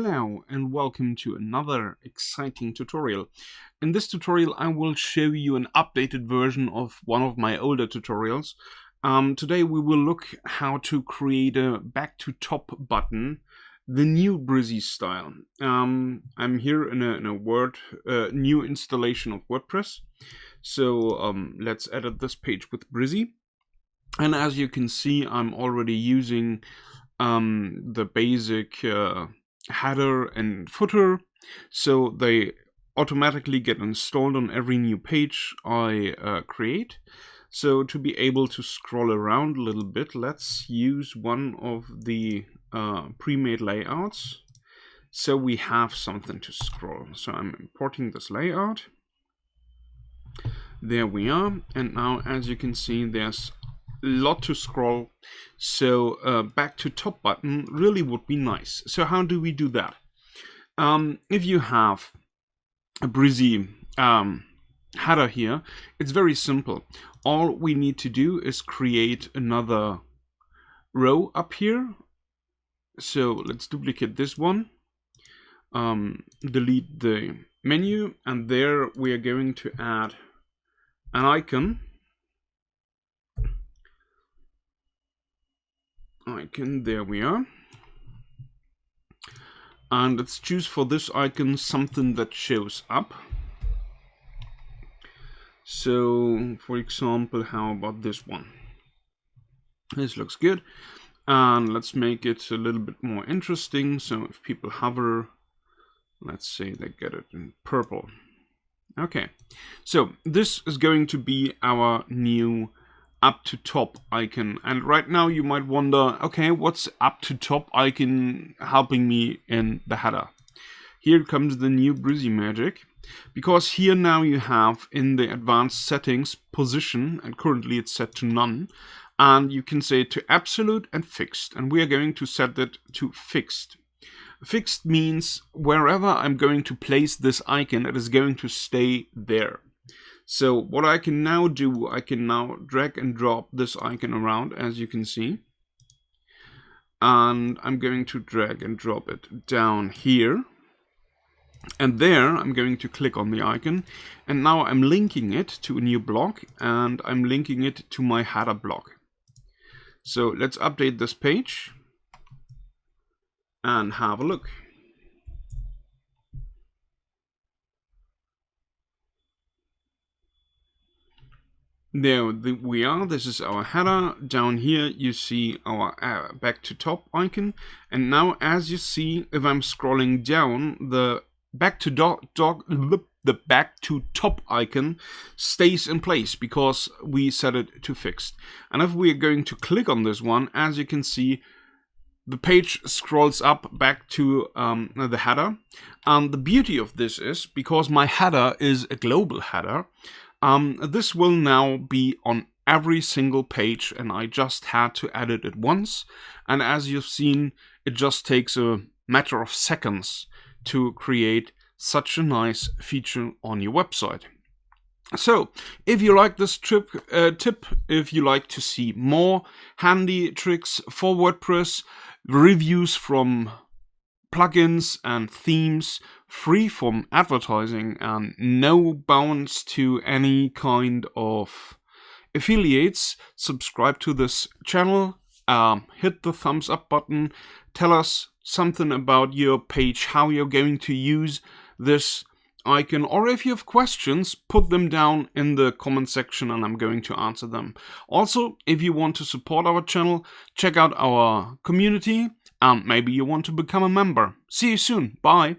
Hello and welcome to another exciting tutorial. In this tutorial I will show you an updated version of one of my older tutorials. Today we will look how to create a back to top button, the new Brizy style. I'm here in a new installation of WordPress. So let's edit this page with Brizy. And as you can see, I'm already using the basic header and footer, so they automatically get installed on every new page I create. So to be able to scroll around a little bit, let's use one of the pre-made layouts so we have something to scroll. So I'm importing this layout. There we are, and now as you can see there's a lot to scroll, so back to top button really would be nice. So how do we do that? If you have a Brizy header here, it's very simple. All we need to do is create another row up here. So let's duplicate this one, delete the menu, and there we are going to add an icon. There we are, and let's choose for this icon something that shows up. So for example, how about this one? This looks good, and let's make it a little bit more interesting. So if people hover, let's say they get it in purple. Okay, so this is going to be our new up to top icon. And right now you might wonder, okay, what's up to top icon helping me in the header? Here comes the new Brizy magic, because here now you have in the advanced settings position, and currently it's set to none, and you can say to absolute and fixed, and we are going to set it to fixed. Fixed means wherever I'm going to place this icon, it is going to stay there. So what I can now do, I can now drag and drop this icon around, as you can see. And I'm going to drag and drop it down here. And there I'm going to click on the icon. And now I'm linking it to a new block, and I'm linking it to my header block. So let's update this page and have a look. There we are. This is our header. Down here you see our back to top icon, and now as you see, if I'm scrolling down, the back to top icon stays in place because we set it to fixed. And if we are going to click on this one, as you can see, the page scrolls up back to the header. And the beauty of this is, because my header is a global header, this will now be on every single page, and I just had to edit it once. And as you've seen, it just takes a matter of seconds to create such a nice feature on your website. So, if you like this tip, if you like to see more handy tricks for WordPress, reviews from plugins and themes, free from advertising, and no bounds to any kind of affiliates, subscribe to this channel, hit the thumbs up button, tell us something about your page, how you're going to use this icon, or if you have questions, put them down in the comment section and I'm going to answer them. Also, if you want to support our channel, check out our community, and maybe you want to become a member. See you soon. Bye.